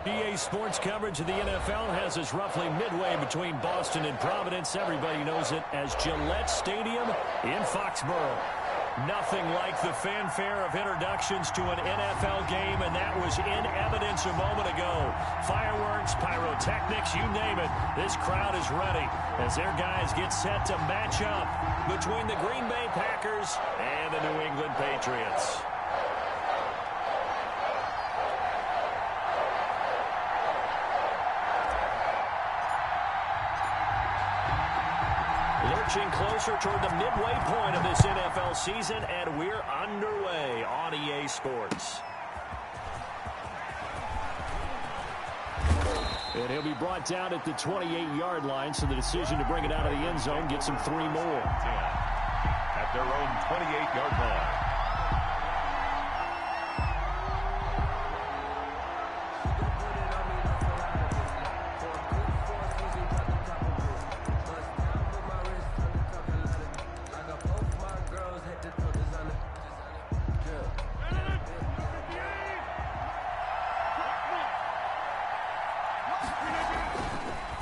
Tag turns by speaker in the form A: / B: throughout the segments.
A: EA Sports coverage of the NFL has us roughly midway between Boston and Providence. Everybody knows it as Gillette Stadium in Foxborough. Nothing like the fanfare of introductions to an NFL game, and that was in evidence a moment ago. Fireworks, pyrotechnics, you name it. This crowd is ready as their guys get set to match up between the Green Bay Packers and the New England Patriots. Lurching closer toward the midway point of this NFL season, and we're underway on EA Sports. And he'll be brought down at the 28-yard line, so the decision to bring it out of the end zone gets him 3 more.
B: At their own 28-yard line.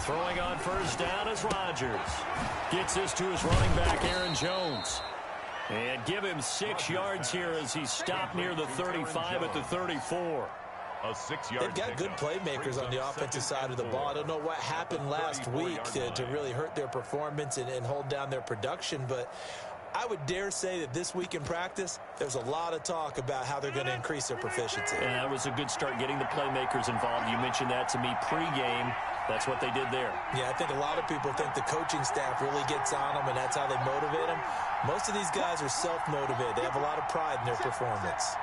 A: Throwing on first down is Rodgers. Gets this to his running back, Aaron Jones. And give him 6 yards here as he's stopped near the 35 at the 34.
B: A 6-yard.
C: They've got good playmakers on the offensive side of the ball. I don't know what happened last week to really hurt their performance and hold down their production, but I would dare say that this week in practice, there's a lot of talk about how they're going to increase their proficiency.
A: And that was a good start getting the playmakers involved. You mentioned that to me pregame. That's what they did there.
C: Yeah, I think a lot of people think the coaching staff really gets on them, and that's how they motivate them. Most of these guys are self-motivated. They have a lot of pride in their performance.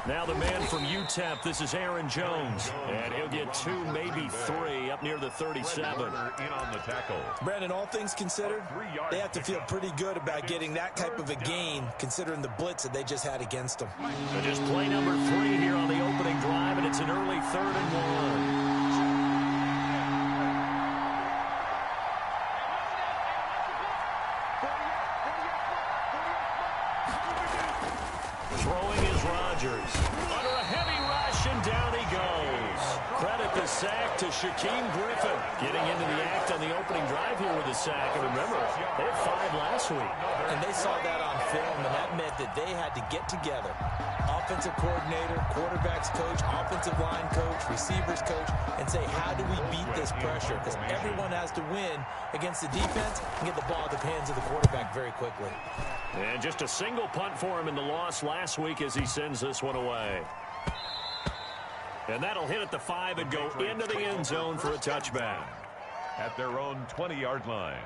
A: Now the man from UTEP, this is Aaron Jones. And he'll get 2, maybe 3, up near the 37.
B: In on the tackle.
C: Brandon, all things considered, they have to feel pretty good about getting that type of a gain, considering the blitz that they just had against them.
A: So just play number 3 here on the opening drive, and it's an early 3rd and 1. Throwing is Rodgers. Under a heavy rush, and down he goes. Credit the sack to Shaquem Griffin. Getting into the act on the opening drive here with a sack. And remember, they had 5 last week.
C: And they saw that on film, and that meant that they had to get together. Offensive coordinator, quarterbacks coach, offensive line coach, receivers coach, and say, how do we beat this pressure? Because everyone has to win against the defense and get the ball at the hands of the quarterback very quickly.
A: And just a single punt for him in the loss last week as he sends this one away. And that'll hit at the 5 and go into the end zone for a touchback.
B: At their own 20-yard line.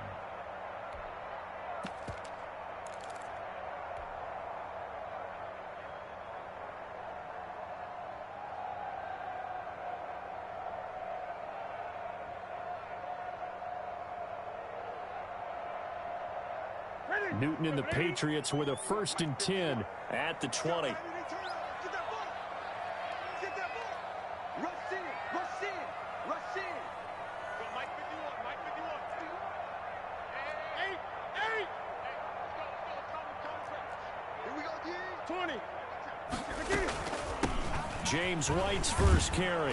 A: Newton and the Patriots with a 1st and 10 at the 20. James White's first carry.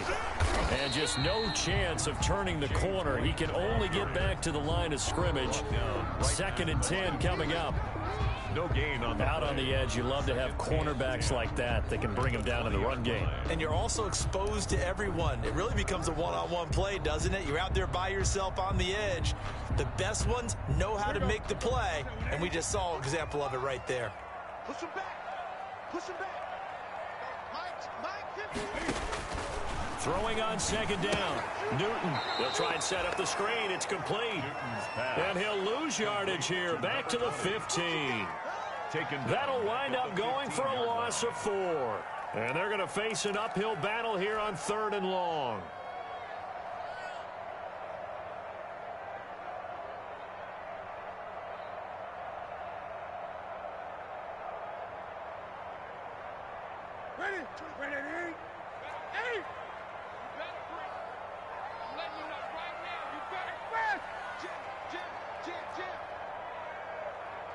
A: And just no chance of turning the corner. He can only get back to the line of scrimmage. 2nd and 10 coming up.
B: No gain on the
A: out on the edge. You love to have cornerbacks like that that can bring them down in the run game.
C: And you're also exposed to everyone. It really becomes a one-on-one play, doesn't it? You're out there by yourself on the edge. The best ones know how to make the play, and we just saw an example of it right there.
D: Push him back. Push him back.
A: Throwing on 2nd down. Newton. They'll try and set up the screen. It's complete. And he'll lose yardage here. Back to the 15. That'll wind up going for a loss of 4. And they're going to face an uphill battle here on 3rd and long.
D: Ready? Ready? Hey!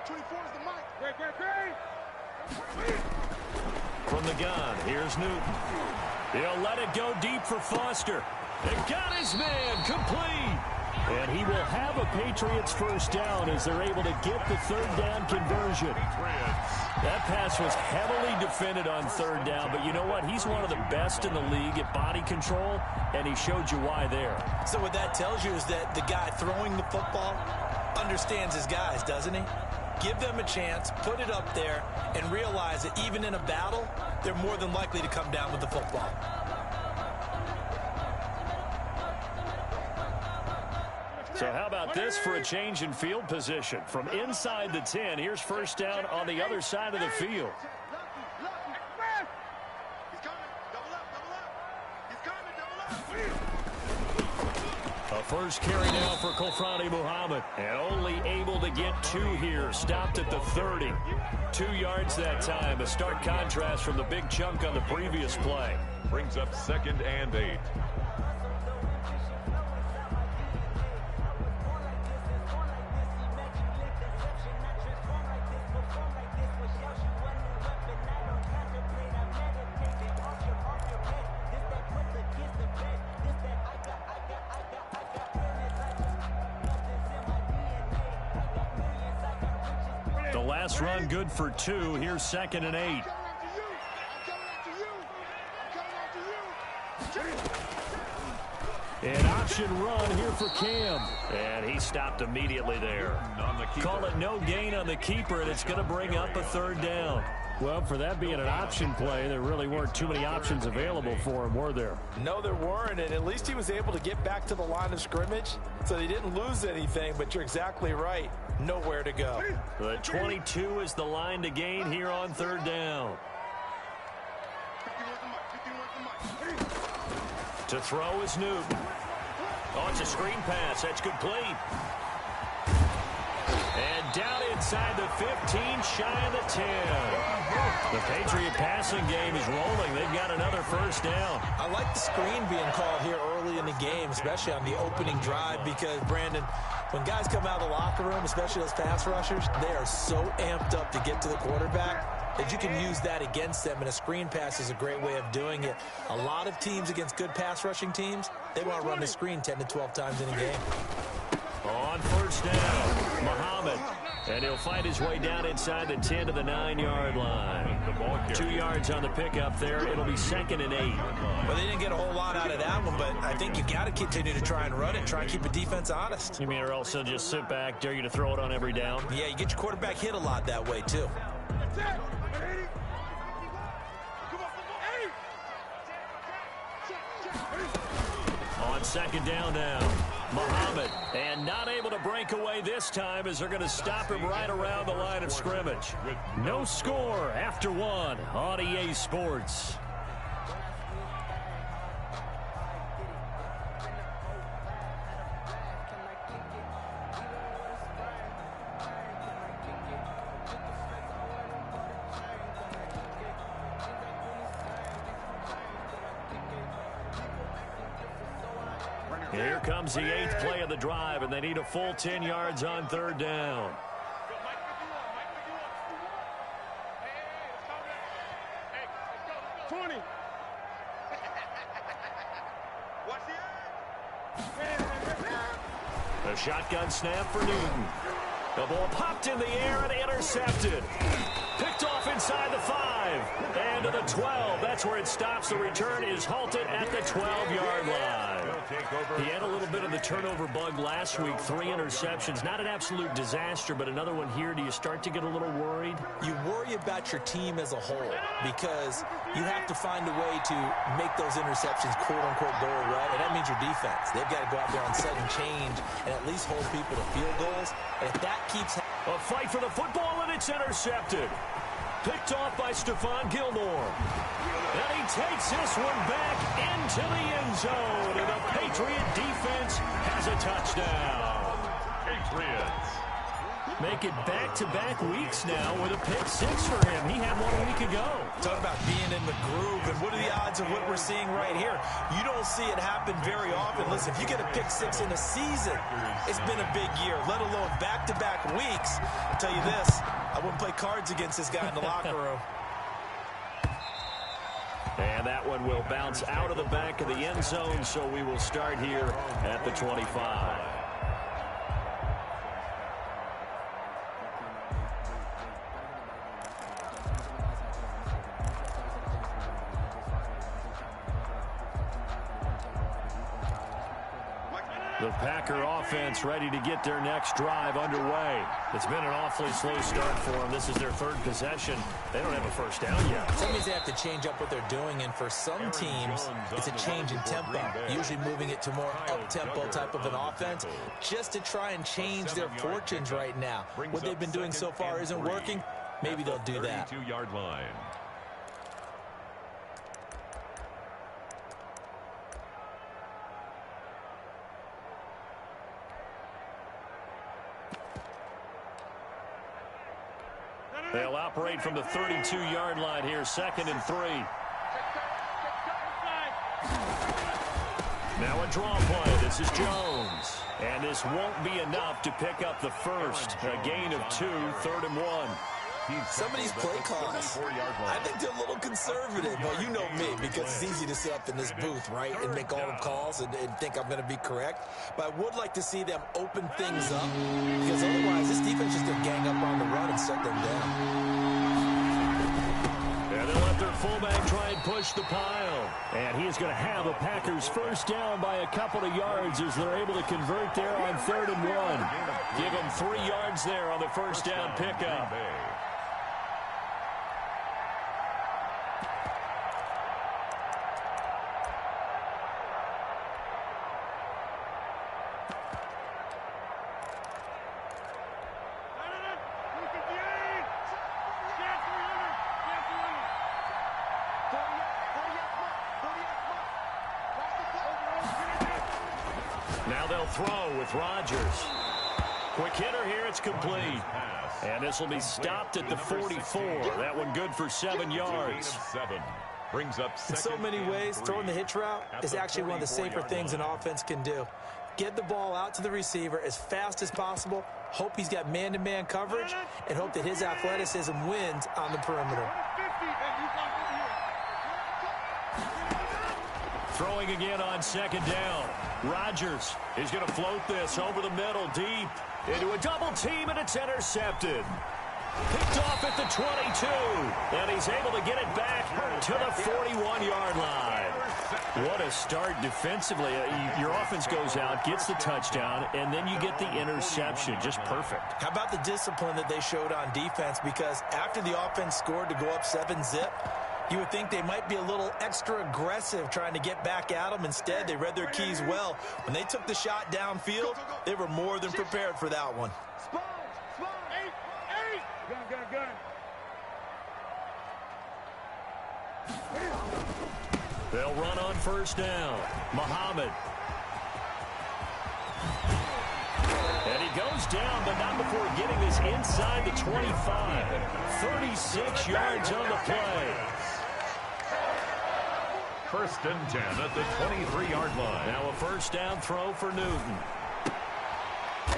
D: 24 is the mic. Great.
A: From the gun, here's Newton. He'll let it go deep for Foster. It got his man complete. And he will have a Patriots first down as they're able to get the third down conversion. That pass was heavily defended on third down, but you know what? He's one of the best in the league at body control, and he showed you why there.
C: So what that tells you is that the guy throwing the football understands his guys, doesn't he? Give them a chance, put it up there, and realize that even in a battle, they're more than likely to come down with the football.
A: So how about this for a change in field position? From inside the 10, here's first down on the other side of the field. A first carry now for Kofrani Muhammad. And only able to get 2 here. Stopped at the 30. 2 yards that time. A stark contrast from the big chunk on the previous play.
B: Brings up 2nd and 8.
A: Last run good for 2. Here's 2nd and 8. An option run here for Cam. And he stopped immediately there. Call it no gain on the keeper, and it's going to bring up a third down. Well, for that being an option play, there really weren't too many options available for him, were there?
C: No, there weren't, and at least he was able to get back to the line of scrimmage, so he didn't lose anything, but you're exactly right. Nowhere to go.
A: The 22 is the line to gain here on third down. To throw is Newton. Oh, it's a screen pass. That's complete. And down inside the 15, shy of the 10. The Patriot passing game is rolling. They've got another first down.
C: I like the screen being called here early in the game, especially on the opening drive, because, Brandon, when guys come out of the locker room, especially those pass rushers, they are so amped up to get to the quarterback that you can use that against them, and a screen pass is a great way of doing it. A lot of teams against good pass rushing teams, they want to run the screen 10 to 12 times in a game.
A: On first down, Muhammad. And he'll find his way down inside the 10 to the 9-yard line. 2 yards on the pickup there. It'll be 2nd and 8.
C: Well, they didn't get a whole lot out of that one, but I think you got to continue to try and run it, try and keep the defense honest.
A: You mean, or else they'll just sit back, dare you to throw it on every down?
C: Yeah, you get your quarterback hit a lot that way, too.
A: On 2nd down now, Muhammad, and not able to break away this time as they're going to stop him right around the line of scrimmage. No score after 1 on EA Sports. Here comes the 8th play of the drive, and they need a full 10 yards on third down. A shotgun snap for Newton. The ball popped in the air and intercepted. Picked off inside the 5 and to the 12. That's where it stops. The return is halted at the 12-yard line. He had a little bit of the turnover bug last week. 3 interceptions. Not an absolute disaster, but another one here. Do you start to get a little worried?
C: You worry about your team as a whole because you have to find a way to make those interceptions quote-unquote go away, and that means your defense. They've got to go out there on sudden change and at least hold people to field goals. And if that keeps happening...
A: A fight for the football, and it's intercepted. Picked off by Stephon Gilmore. And he takes this one back into the end zone. And the Patriot defense has a touchdown.
B: Patriots.
A: Make it back-to-back weeks now with a pick 6 for him. He had one a week ago.
C: Talk about being in the groove, and what are the odds of what we're seeing right here? You don't see it happen very often. Listen, if you get a pick 6 in a season, it's been a big year, let alone back-to-back weeks. I'll tell you this, I wouldn't play cards against this guy in the locker room.
A: And that one will bounce out of the back of the end zone, so we will start here at the 25. The Packer offense ready to get their next drive underway. It's been an awfully slow start for them. This is their third possession. They don't have a first down yet.
C: That means they have to change up what they're doing, and for some teams, it's a change in tempo, usually moving it to more up-tempo type of an offense, just to try and change their fortunes right now. What they've been doing so far isn't working. Maybe they'll do that.
B: 32-yard line.
A: They'll operate from the 32-yard line here, 2nd and 3. Now a draw play. This is Jones. And this won't be enough to pick up the first. A gain of 2, 3rd and 1.
C: Some of these play calls, I think they're a little conservative. Well, you know me, because it's easy to sit up in this booth, right, and make all the calls and think I'm going to be correct. But I would like to see them open things up, because otherwise this defense is going to gang up on the run and shut them down.
A: And they'll let their fullback try and push the pile. And he is going to have the Packers first down by a couple of yards as they're able to convert there on 3rd and 1. Give him 3 yards there on the first down pickup. Now they'll throw with Rodgers. Quick hitter here, it's complete. And this will be stopped at the 44. That one good for 7 yards.
B: Brings up
C: in so many ways, throwing the hitch route is actually one of the safer things an offense can do. Get the ball out to the receiver as fast as possible, hope he's got man-to-man coverage, and hope that his athleticism wins on the perimeter.
A: Throwing again on 2nd down. Rodgers is going to float this over the middle deep into a double team, and it's intercepted. Picked off at the 22, and he's able to get it back to the 41-yard line. What a start defensively. Your offense goes out, gets the touchdown, and then you get the interception. Just perfect.
C: How about the discipline that they showed on defense? Because after the offense scored to go up 7-zip, you would think they might be a little extra aggressive trying to get back at them. Instead, they read their keys well. When they took the shot downfield, they were more than prepared for that one.
A: They'll run on first down. Muhammad. And he goes down, but not before getting this inside the 25. 36 yards on the play.
B: 1st and 10 at the 23-yard line.
A: Now a first down throw for Newton.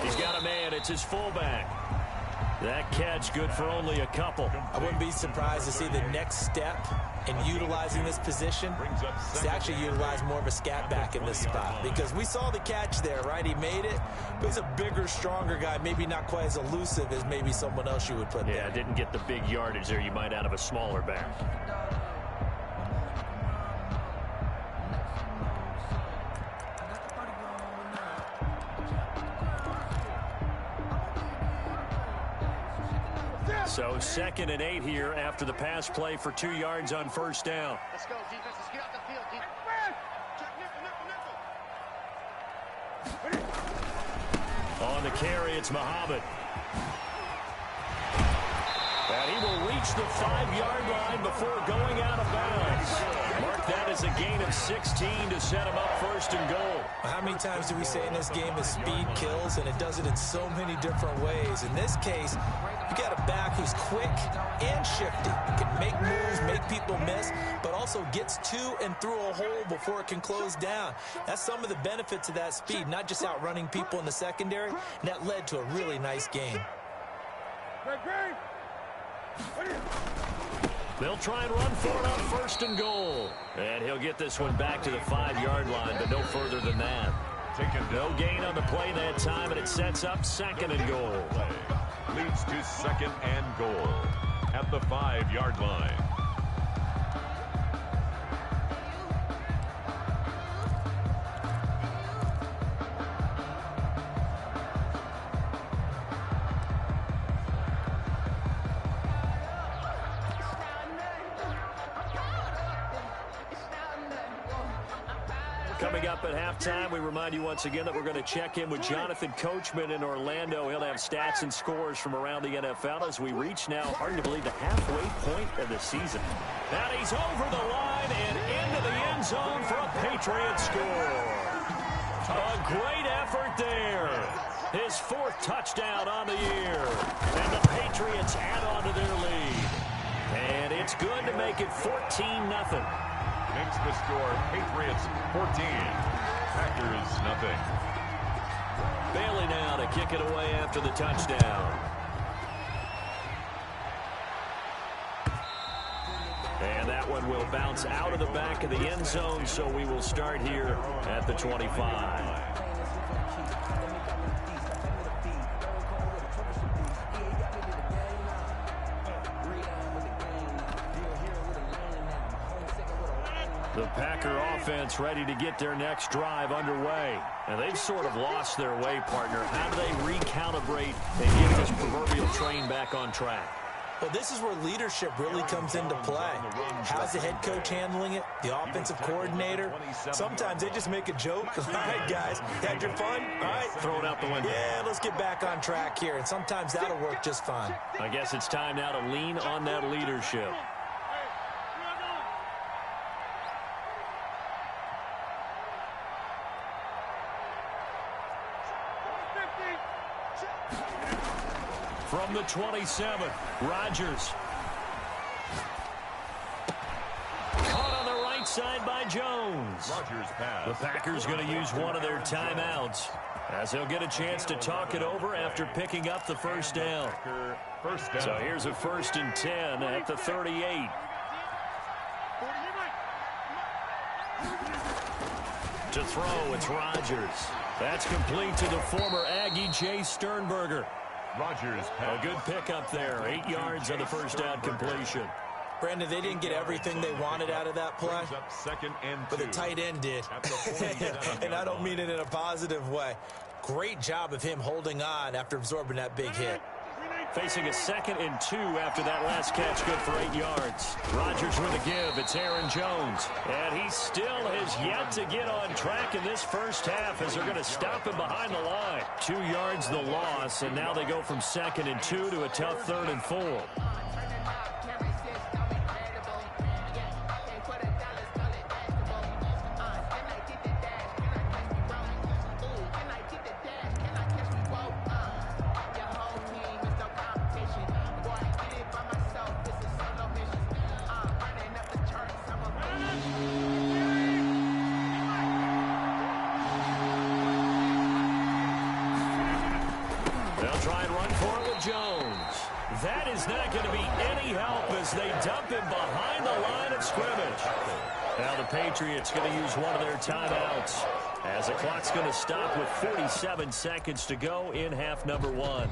A: He's got a man. It's his fullback. That catch good for only a couple.
C: I wouldn't be surprised to see the next step in utilizing this position is to actually utilize more of a scat back in this spot. Because we saw the catch there, right? He made it, but he's a bigger, stronger guy, maybe not quite as elusive as maybe someone else you would put there.
A: Yeah, didn't get the big yardage there you might out of a smaller back. So 2nd and 8 here after the pass play for 2 yards on first down.
D: Let's go, defense. Let's get out the field.
A: On the carry, it's Muhammad. And he will reach the 5-yard line before going out of bounds. Mark that as a gain of 16 to set him up 1st and goal.
C: How many times do we say in this game that speed kills, and it does it in so many different ways? In this case, you got a back who's quick and shifty, can make moves, make people miss, but also gets to and through a hole before it can close down. That's some of the benefits of that speed, not just outrunning people in the secondary, and that led to a really nice game.
A: They'll try and run for it on 1st and goal. And he'll get this one back to the 5-yard line, but no further than that. No gain on the play that time, and it sets up 2nd and goal.
B: Leads to 2nd and goal at the 5-yard line.
A: Coming up at halftime, we remind you once again that we're going to check in with Jonathan Coachman in Orlando. He'll have stats and scores from around the NFL as we reach now, hard to believe, the halfway point of the season. And he's over the line and into the end zone for a Patriots score. A great effort there. His 4th touchdown on the year. And the Patriots add on to their lead. And it's good to make it 14-0.
B: Makes the score Patriots 14, Packers nothing.
A: Bailey now to kick it away after the touchdown. And that one will bounce out of the back of the end zone, so we will start here at the 25. The Packer offense ready to get their next drive underway. And they've sort of lost their way, partner. How do they recalibrate and get this proverbial train back on track?
C: Well, this is where leadership really comes into play. How's the head coach handling it? The offensive coordinator? Sometimes they just make a joke. All right, guys, had your fun? All right.
A: Throw it out the window.
C: Yeah, let's get back on track here. And sometimes that'll work just fine.
A: I guess it's time now to lean on that leadership. From the 27, Rodgers. Caught on the right side by Jones.
B: Rodgers pass.
A: The Packers going to use one of their timeouts as they'll get a chance to talk it over after picking up the first down.
B: First down.
A: So here's a 1st and 10 at the 38. To throw, it's Rodgers. That's complete to the former Aggie Jay Sternberger.
B: Rodgers
A: A good pickup there. 8 yards on the first down completion.
C: Brandon, they didn't get everything they wanted out of that play,
B: up 2nd and 2.
C: but the tight end did. And I don't mean it in a positive way. Great job of him holding on after absorbing that big hit.
A: Facing a 2nd and 2 after that last catch, good for 8 yards. Rodgers with a give. It's Aaron Jones. And he still has yet to get on track in this first half as they're going to stop him behind the line. 2 yards the loss, and now they go from 2nd and 2 to a tough 3rd and 4. That is not going to be any help as they dump him behind the line of scrimmage. Now the Patriots going to use one of their timeouts as the clock's going to stop with 47 seconds to go in half number 1.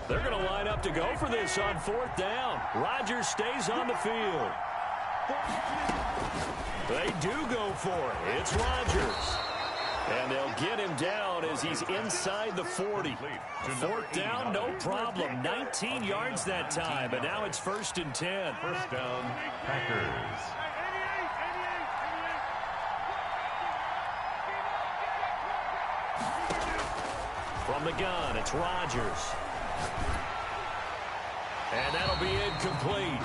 A: They're going to line up to go for this on 4th down. Rodgers stays on the field. They do go for it. It's Rodgers. And they'll get him down as he's inside the 40. 4th down, no problem. 19 yards that time, but now it's 1st and 10.
B: First down, Packers.
A: From the gun, it's Rodgers. And that'll be incomplete.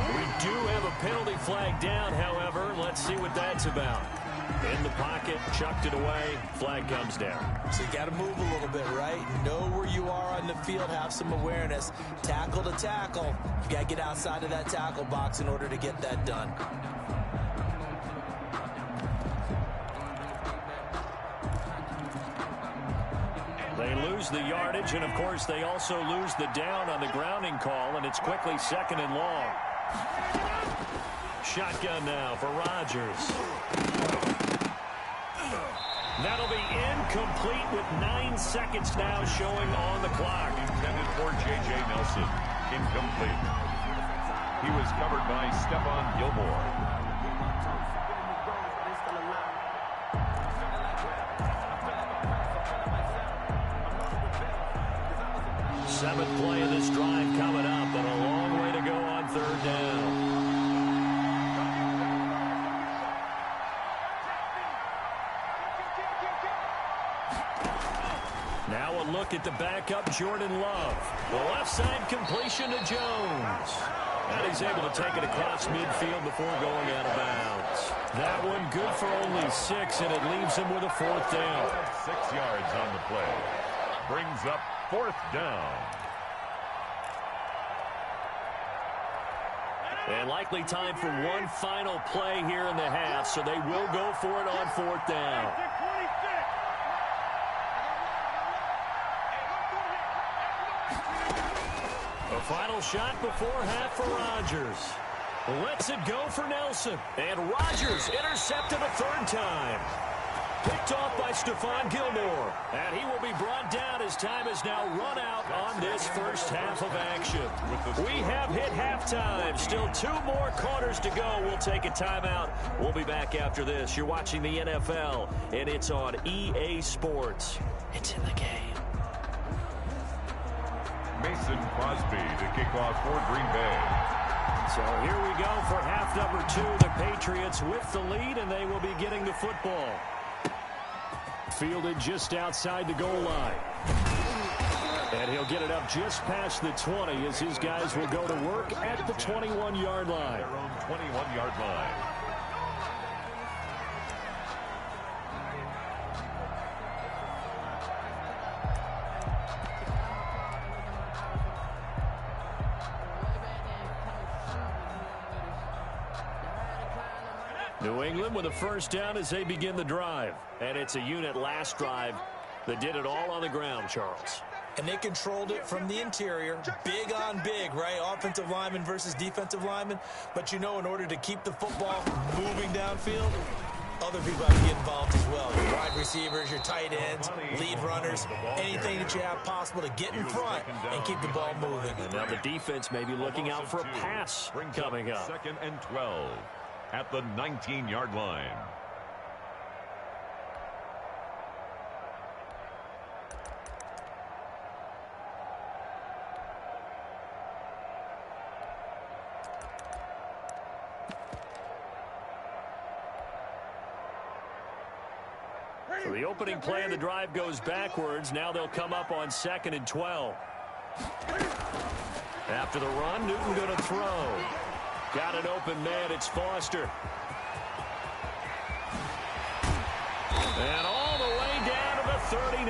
A: We do have a penalty flag down, however. Let's see what that's about. In the pocket, chucked it away, flag comes down.
C: So you got to move a little bit, right? Know where you are on the field, have some awareness. Tackle to tackle. You got to get outside of that tackle box in order to get that done.
A: lose the yardage, and, of course, they also lose the down on the grounding call, and it's quickly 2nd and long. Shotgun now for Rodgers. That'll be incomplete with 9 seconds now showing on the clock.
B: Intended for J.J. Nelson. Incomplete. He was covered by Stephon Gilmore.
A: Seventh play of this drive coming up, and a long way to go on 3rd down. Now a look at the backup, Jordan Love. The left side completion to Jones. And he's able to take it across midfield before going out of bounds. That one good for only 6, and it leaves him with a 4th down.
B: 6 yards on the play. Brings up 4th down.
A: And likely time for one final play here in the half, so they will go for it on 4th down. A final shot before half for Rodgers. Lets it go for Nelson. And Rodgers intercepted a 3rd time. Picked off by Stephon Gilmore. And he will be brought down as time is now run out on this first half of action. We have hit halftime. Still 2 more quarters to go. We'll take a timeout. We'll be back after this. You're watching the NFL, and it's on EA Sports. It's in the game.
B: Mason Crosby to kick off for Green Bay.
A: So here we go for half number 2. The Patriots with the lead, and they will be getting the football. Fielded just outside the goal line. And he'll get it up just past the 20 as his guys will go to work at the 21-yard line.
B: Their own 21-yard line.
A: New England with a 1st down as they begin the drive. And it's a unit last drive that did it all on the ground, Charles.
C: And they controlled it from the interior. Big on big, right? Offensive lineman versus defensive lineman. But, you know, in order to keep the football moving downfield, other people have to get involved as well. Your wide receivers, your tight ends, lead runners, anything that you have possible to get in front and keep the ball moving.
A: And now the defense may be looking out for a pass coming up.
B: 2nd and 12 at the 19-yard line.
A: So the opening play of the drive goes backwards. Now they'll come up on 2nd and 12. After the run, Newton going to throw. Got an open man. It's Foster. And all the way down to the 39.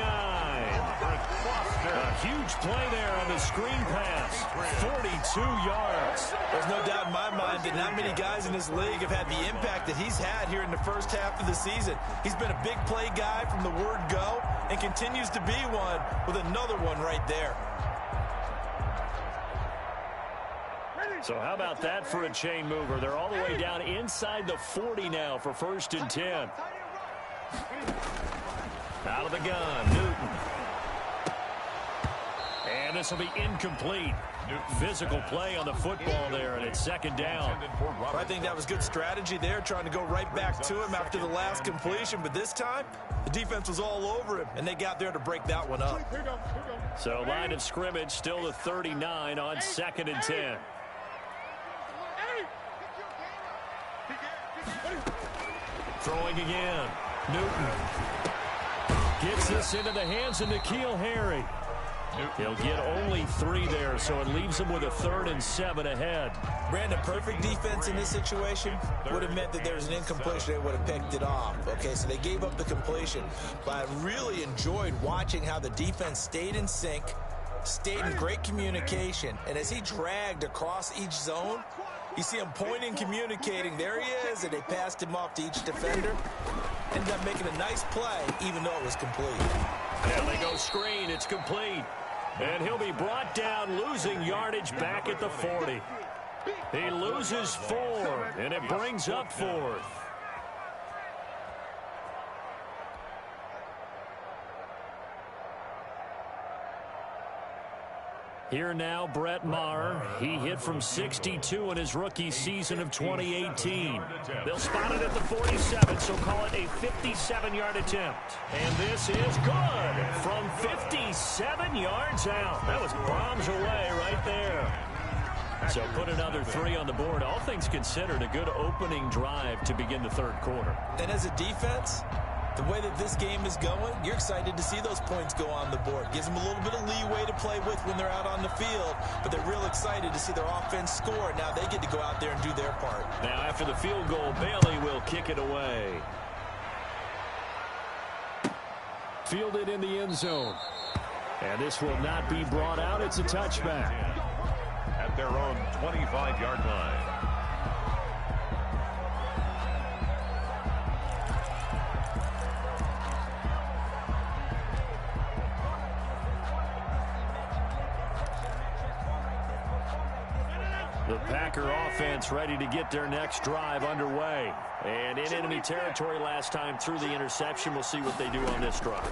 A: A huge play there on the screen pass. 42 yards.
C: There's no doubt in my mind that not many guys in this league have had the impact that he's had here in the first half of the season. He's been a big play guy from the word go and continues to be one with another one right there.
A: So how about that for a chain mover? They're all the way down inside the 40 now for 1st and 10. Out of the gun, Newton. And this will be incomplete. Physical play on the football there, and it's 2nd down.
C: I think that was good strategy there, trying to go right back to him after the last completion. But this time, the defense was all over him, and they got there to break that one up.
A: So line of scrimmage still the 39 on 2nd and 10. Throwing again. Newton gets this into the hands of N'Keal Harry. He'll get only 3 there, so it leaves him with a 3rd and 7 ahead.
C: Brandon, perfect defense in this situation would have meant that there was an incompletion. They would have picked it off. Okay, so they gave up the completion. But I really enjoyed watching how the defense stayed in sync, stayed in great communication. And as he dragged across each zone, you see him pointing, communicating. There he is, and they passed him off to each defender. Ended up making a nice play, even though it was complete.
A: Now they go screen. It's complete. And he'll be brought down, losing yardage back at the 40. He loses 4, and it brings up 4th. Here now, Brett Maher. He hit from 62 in his rookie season of 2018. They'll spot it at the 47, so call it a 57-yard attempt. And this is good from 57 yards out. That was bombs away right there. So put another 3 on the board. All things considered, a good opening drive to begin the third quarter.
C: And as a defense, the way that this game is going, you're excited to see those points go on the board. Gives them a little bit of leeway to play with when they're out on the field, but they're real excited to see their offense score. Now they get to go out there and do their part.
A: Now after the field goal, Bailey will kick it away. Fielded in the end zone. And this will not be brought out. It's a touchback.
B: At their own 25-yard line.
A: The Packer offense ready to get their next drive underway. And in enemy territory last time through the interception. We'll see what they do on this drive.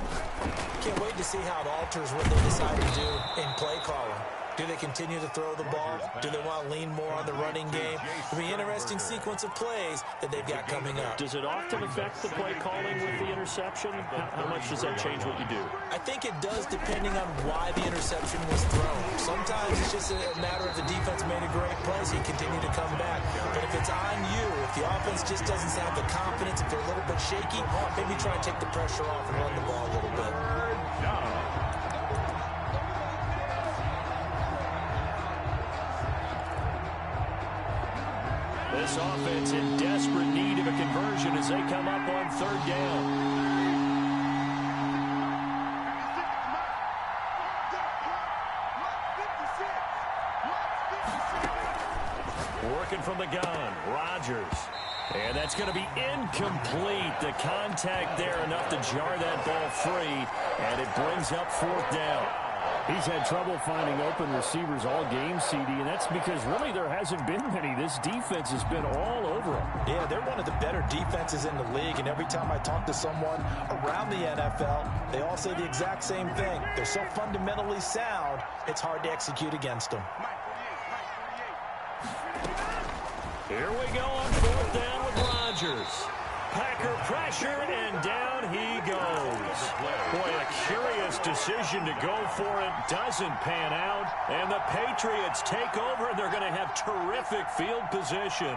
C: Can't wait to see how it alters what they decide to do in play calling. Do they continue to throw the ball? Do they want to lean more on the running game? It'll be an interesting sequence of plays that they've got coming up.
A: Does it often affect the play calling with the interception? How much does that change what you do?
C: I think it does depending on why the interception was thrown. Sometimes it's just a matter of the defense made a great play, so you continue to come back. But if it's on you, if the offense just doesn't have the confidence, if they're a little bit shaky, maybe try and take the pressure off and run the ball a little bit.
A: This offense in desperate need of a conversion as they come up on third down. Working from the gun, Rodgers. And that's going to be incomplete. The contact there enough to jar that ball free, and it brings up fourth down.
E: He's had trouble finding open receivers all game, CD, and that's because really there hasn't been many. This defense has been all over him.
C: Yeah, they're one of the better defenses in the league, and every time I talk to someone around the NFL, they all say the exact same thing. They're so fundamentally sound, it's hard to execute against them.
A: Here we go on fourth down with Rodgers. Packer pressure, and down he goes. Boy, a curious decision to go for it. Doesn't pan out. And the Patriots take over, and they're going to have terrific field position.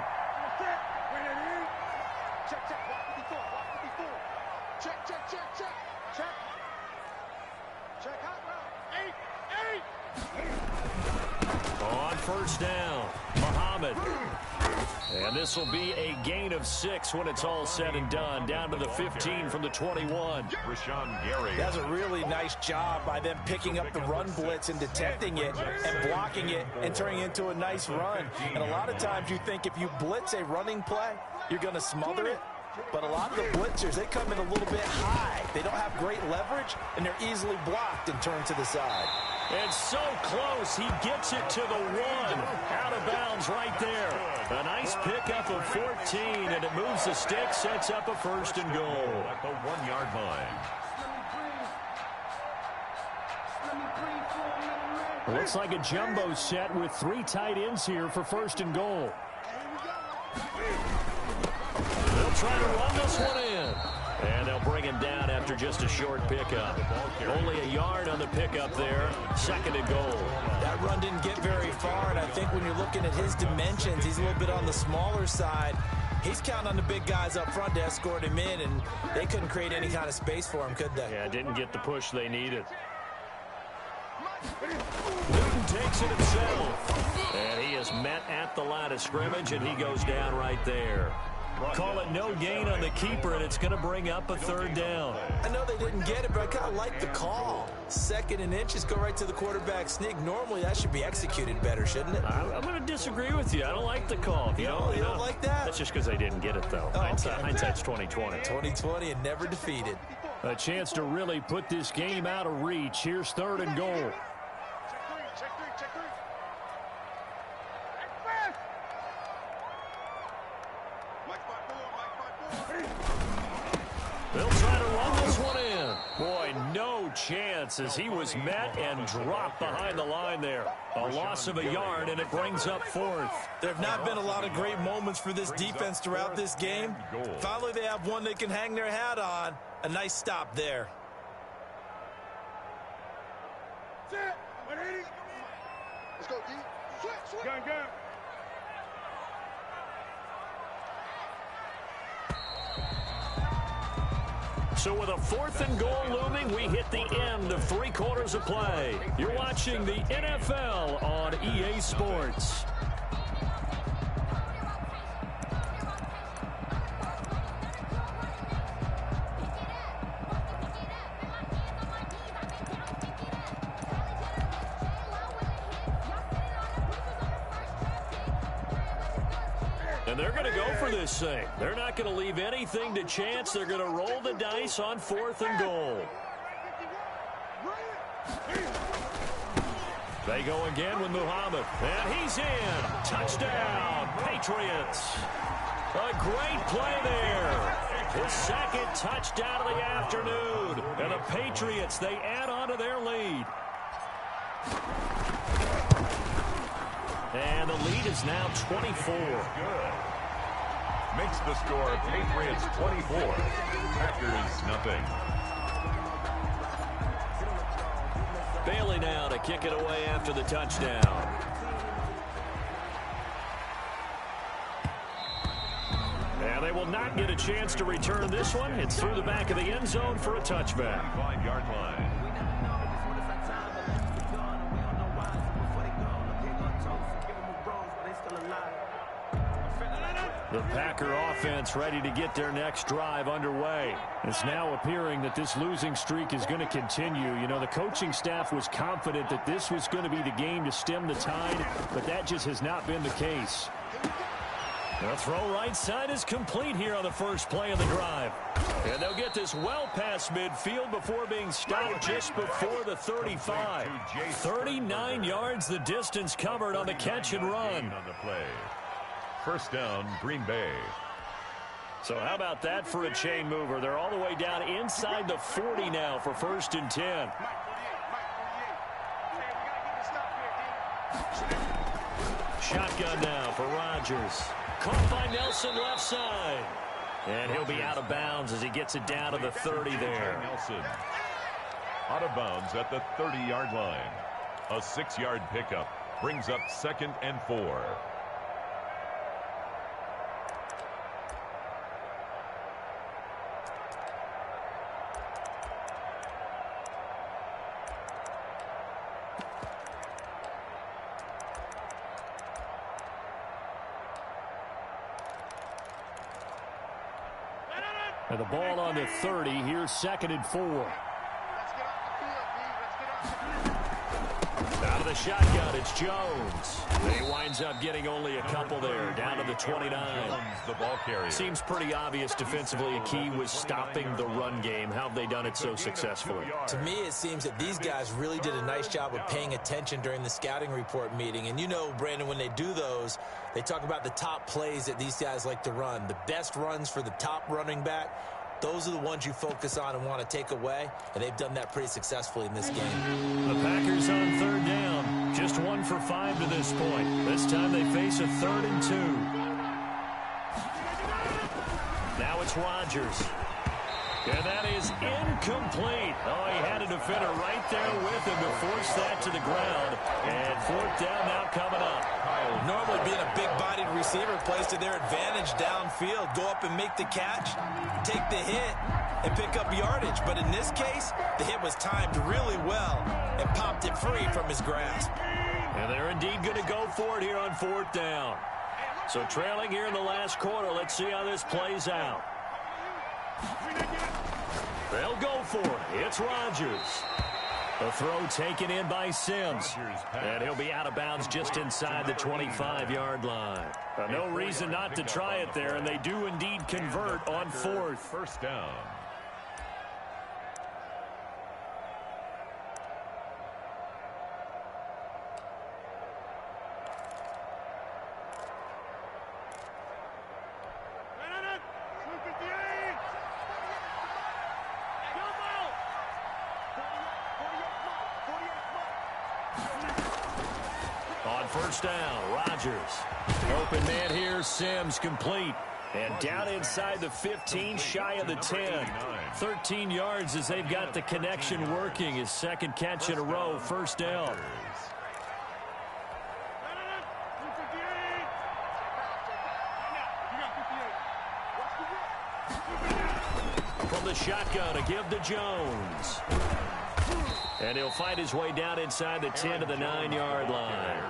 A: On first down, Muhammad. And this will be a gain of 6 when it's all said and done. Down to the 15 from the 21.
B: Rashawn Gary.
C: That's a really nice job by them picking up the run blitz and detecting it and blocking it and turning it into a nice run. And a lot of times you think if you blitz a running play, you're going to smother it. But a lot of the blitzers, they come in a little bit high. They don't have great leverage, and they're easily blocked and turned to the side.
A: And so close, he gets it to the 1. Out of bounds right there. A nice pickup of 14, and it moves the stick, sets up a first and goal.
B: At the 1-yard line.
E: Looks like a jumbo set with 3 tight ends here for first and goal.
A: They'll try to run this one in. And they'll bring him down after just a short pickup. Only a yard on the pickup there. Second and goal.
C: That run didn't get very far, and I think when you're looking at his dimensions, he's a little bit on the smaller side. He's counting on the big guys up front to escort him in, and they couldn't create any kind of space for him, could they?
A: Yeah, didn't get the push they needed. Newton takes it himself. And he is met at the line of scrimmage, and he goes down right there. Call it no gain on the keeper, and it's going to bring up a third down.
C: I know they didn't get it, but I kind of like the call. 2nd and inches, go right to the quarterback sneak. Normally, that should be executed better, shouldn't it?
A: I'm going to disagree with you. I don't like the call.
C: You don't like that?
A: That's just because they didn't get it, though.
C: Oh,
A: Hindsight's 20/20.
C: 20/20 and never defeated.
E: A chance to really put this game out of reach. Here's 3rd and goal.
D: Check three.
A: They'll try to run this one in. Boy, no chance as he was met and dropped behind the line there. A loss of a yard, and it brings up 4th.
C: There have not been a lot of great moments for this defense throughout this game. Finally, they have one they can hang their hat on. A nice stop there.
D: Let's go, D. Switch. Gun.
A: So with a 4th and goal looming, we hit the end of 3 quarters of play. You're watching the NFL on EA Sports. And they're going to go for this thing. They're not going to leave anything to chance. They're going to roll the dice on 4th and goal. They go again with Muhammad. And he's in. Touchdown, Patriots. A great play there. His 2nd touchdown of the afternoon. And the Patriots, they add on to their lead. And the lead is now 24.
B: Good. Makes the score Patriots 24. Packers nothing.
A: Bailey now to kick it away after the touchdown. And they will not get a chance to return this one. It's through the back of the end zone for a touchback.
B: 5-yard line.
A: The Packer offense ready to get their next drive underway. It's now appearing that this losing streak is going to continue. You know, the coaching staff was confident that this was going to be the game to stem the tide, but that just has not been the case. The throw right side is complete here on the first play of the drive. And they'll get this well past midfield before being stopped just before the 35. 39 yards the distance covered on the catch and run.
B: On the play. First down, Green Bay.
A: So how about that for a chain mover? They're all the way down inside the 40 now for 1st and 10. Shotgun now for Rodgers. Caught by Nelson left side. And he'll be out of bounds as he gets it down to the 30 there.
B: Nelson out of bounds at the 30-yard line. A 6-yard pickup brings up 2nd and 4.
E: And the ball on the 30. Here's 2nd and 4.
D: Let's get off the field, D. Let's get off the field.
A: Out of the shotgun, it's Jones. He winds up getting only a couple there, down to the 29.
B: Jones, the ball carrier.
A: Seems pretty obvious defensively a key was stopping the run game. How have they done it so successfully?
C: To me, it seems that these guys really did a nice job of paying attention during the scouting report meeting. And you know, Brandon, when they do those, they talk about the top plays that these guys like to run. The best runs for the top running back. Those are the ones you focus on and want to take away, and they've done that pretty successfully in this game.
A: The Packers on 3rd down. Just 1 for 5 to this point. This time they face a 3rd and 2. Now it's Rodgers. And that is incomplete. Oh, he had a defender right there with him to force that to the ground. And 4th down now coming up.
C: Normally being a big-bodied receiver plays to their advantage downfield. Go up and make the catch, take the hit, and pick up yardage. But in this case, the hit was timed really well and popped it free from his grasp.
A: And they're indeed going to go for it here on 4th down. So trailing here in the last quarter, let's see how this plays out. They'll go for it. It's Rodgers. The throw taken in by Sims. And he'll be out of bounds just inside the 25-yard line. No reason not to try it there, and they do indeed convert on 4th.
B: First down.
A: first down. Rodgers. Open man here. Sims complete. And down inside the 15, shy of the 10. 13 yards as they've got the connection working. His second catch in a row. First down. From the shotgun, a give to Jones. And he'll find his way down inside the 10 to the 9-yard line.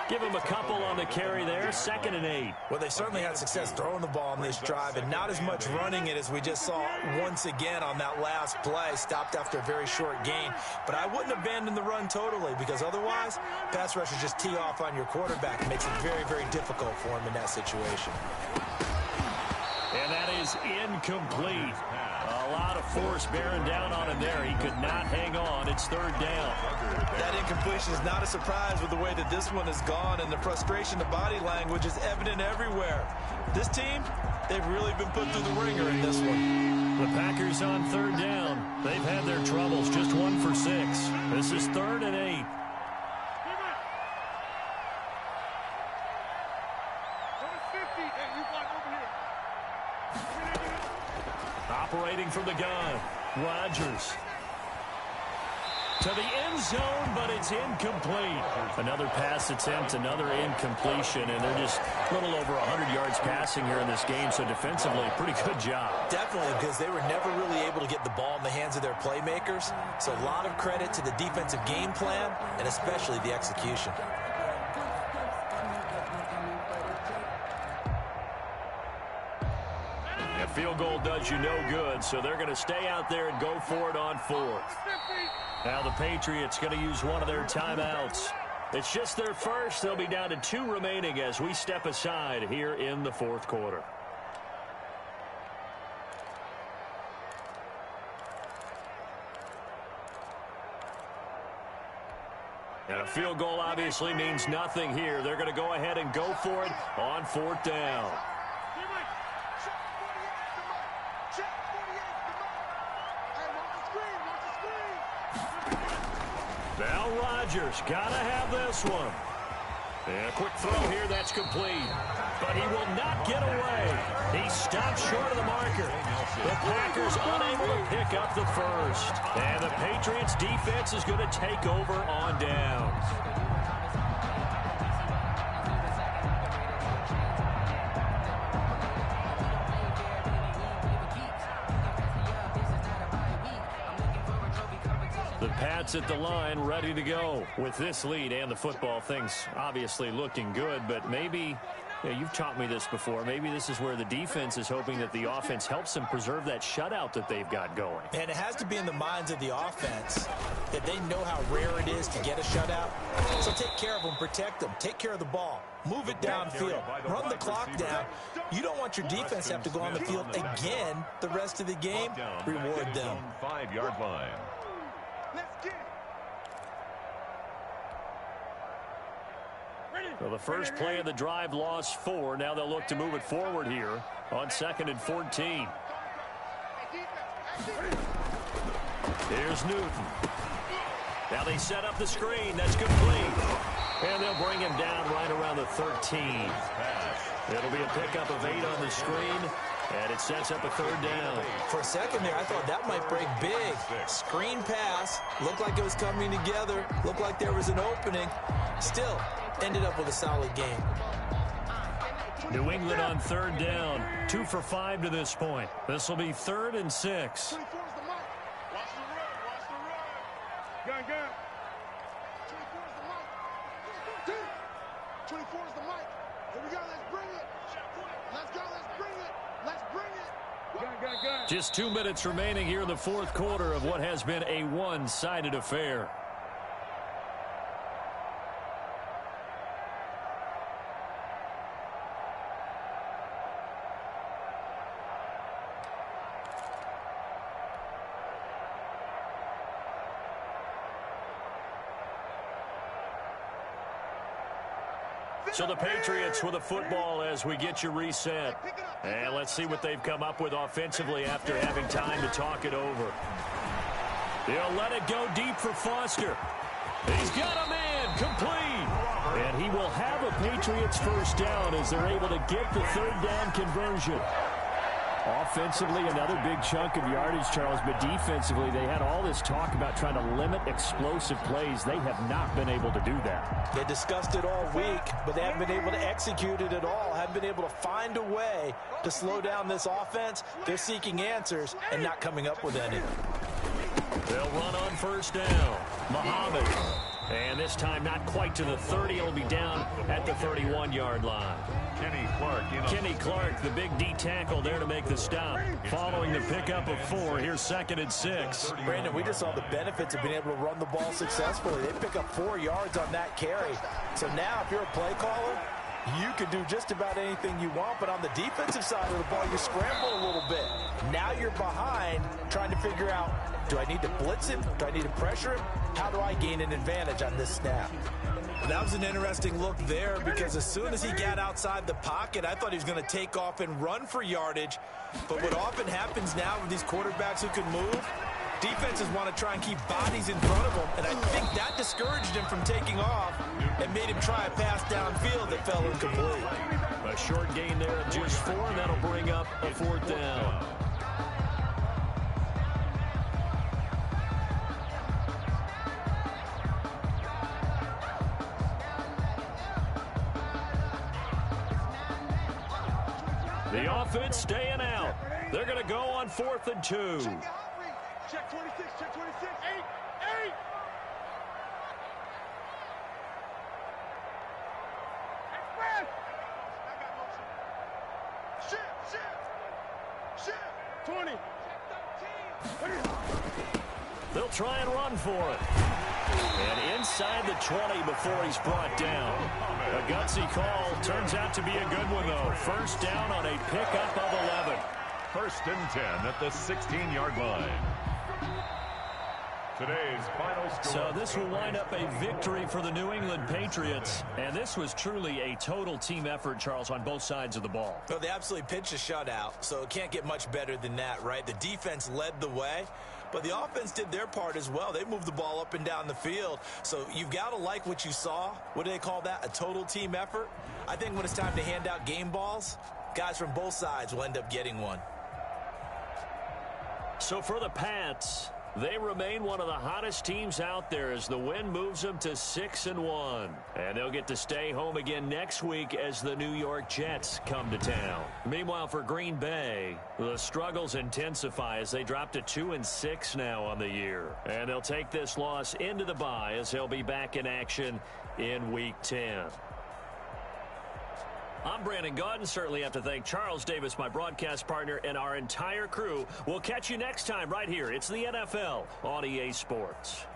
A: Give him a couple on the carry there, 2nd and 8.
C: Well, they certainly had success throwing the ball on this drive, and not as much running it as we just saw once again on that last play. Stopped after a very short gain. But I wouldn't abandon the run totally, because otherwise, pass rushers just tee off on your quarterback. It makes it very, very difficult for him in that situation.
A: And that is incomplete. A lot of force bearing down on him there. He could not hang on. It's 3rd down.
C: That incompletion is not a surprise with the way that this one has gone, and the frustration, the body language is evident everywhere. This team, they've really been put through the ringer in this one.
A: The Packers on 3rd down. They've had their troubles, just 1 for 6. This is 3rd and 8. Operating from the gun, Rodgers. To the end zone, but it's incomplete. Another pass attempt, another incompletion, and they're just a little over 100 yards passing here in this game, so defensively, pretty good job.
C: Definitely, because they were never really able to get the ball in the hands of their playmakers, so a lot of credit to the defensive game plan, and especially the execution.
A: Field goal does you no good, so they're going to stay out there and go for it on 4th. Now the Patriots going to use one of their timeouts. It's just their first. They'll be down to 2 remaining as we step aside here in the 4th quarter. And a field goal obviously means nothing here. They're going to go ahead and go for it on 4th down. Now Rodgers got to have this one. And a quick throw here, that's complete. But he will not get away. He stopped short of the marker. The Packers unable to pick up the first. And the Patriots defense is going to take over on downs. The Pats at the line, ready to go. With this lead and the football, things obviously looking good, but maybe, you've taught me this before, maybe this is where the defense is hoping that the offense helps them preserve that shutout that they've got going.
C: And it has to be in the minds of the offense that they know how rare it is to get a shutout. So take care of them, protect them, take care of the ball, move it downfield, run the clock down. You don't want your defense to have to go on the field again the rest of the game. Reward them.
B: 5-yard line.
A: So the first play of the drive lost 4. Now they'll look to move it forward here on 2nd and 14. Here's Newton. Now they set up the screen. That's complete. And they'll bring him down right around the 13. It'll be a pickup of 8 on the screen. And it sets up a 3rd down.
C: For a second there, I thought that might break big. Screen pass. Looked like it was coming together. Looked like there was an opening. Still, ended up with a solid game.
A: New England on 3rd down. 2 for 5 to this point. This will be 3rd and 6. Just 2 minutes remaining here in the 4th quarter of what has been a one-sided affair. So the Patriots with a football as we get you reset. And let's see what they've come up with offensively after having time to talk it over. They'll let it go deep for Foster. He's got a man complete. And he will have a Patriots first down as they're able to get the third down conversion. Offensively, another big chunk of yardage, Charles, but defensively, they had all this talk about trying to limit explosive plays. They have not been able to do that.
C: They discussed it all week, but they haven't been able to execute it at all, haven't been able to find a way to slow down this offense. They're seeking answers and not coming up with any.
A: They'll run on first down. Muhammad. And this time not quite to the 30. It'll be down at the 31-yard line. Kenny Clark, the big D tackle there to make the stop. Following the pickup of 4, here's 2nd and 6.
C: Brandon, we just saw the benefits of being able to run the ball successfully. They pick up 4 yards on that carry. So now if you're a play caller, you can do just about anything you want, but on the defensive side of the ball, you scramble a little bit. Now you're behind trying to figure out, do I need to blitz him? Do I need to pressure him? How do I gain an advantage on this snap? That was an interesting look there because as soon as he got outside the pocket, I thought he was going to take off and run for yardage. But what often happens now with these quarterbacks who can move, defenses want to try and keep bodies in front of him, and I think that discouraged him from taking off and made him try a pass downfield that fell incomplete.
A: A short gain there of just 4, and that'll bring up a 4th down. The offense staying out. They're going to go on 4th and 2.
D: Check 26, check 26. 8. Express. I got motion. Shift. 20. Check 13.
A: They'll try and run for it. And inside the 20 before he's brought down. A gutsy call. Turns out to be a good one, though. First down on a pickup of 11.
B: 1st and 10 at the 16-yard line. Today's final score.
A: So this will wind up a victory for the New England Patriots. And this was truly a total team effort, Charles, on both sides of the ball.
C: Well, they absolutely pitched a shutout, so it can't get much better than that, right? The defense led the way, but the offense did their part as well. They moved the ball up and down the field. So you've got to like what you saw. What do they call that? A total team effort? I think when it's time to hand out game balls, guys from both sides will end up getting one.
A: So for the Pats, they remain one of the hottest teams out there as the win moves them to 6-1. And they'll get to stay home again next week as the New York Jets come to town. Meanwhile, for Green Bay, the struggles intensify as they drop to 2-6 now on the year. And they'll take this loss into the bye as they'll be back in action in Week 10. I'm Brandon Gaudin. Certainly have to thank Charles Davis, my broadcast partner, and our entire crew. We'll catch you next time right here. It's the NFL on EA Sports.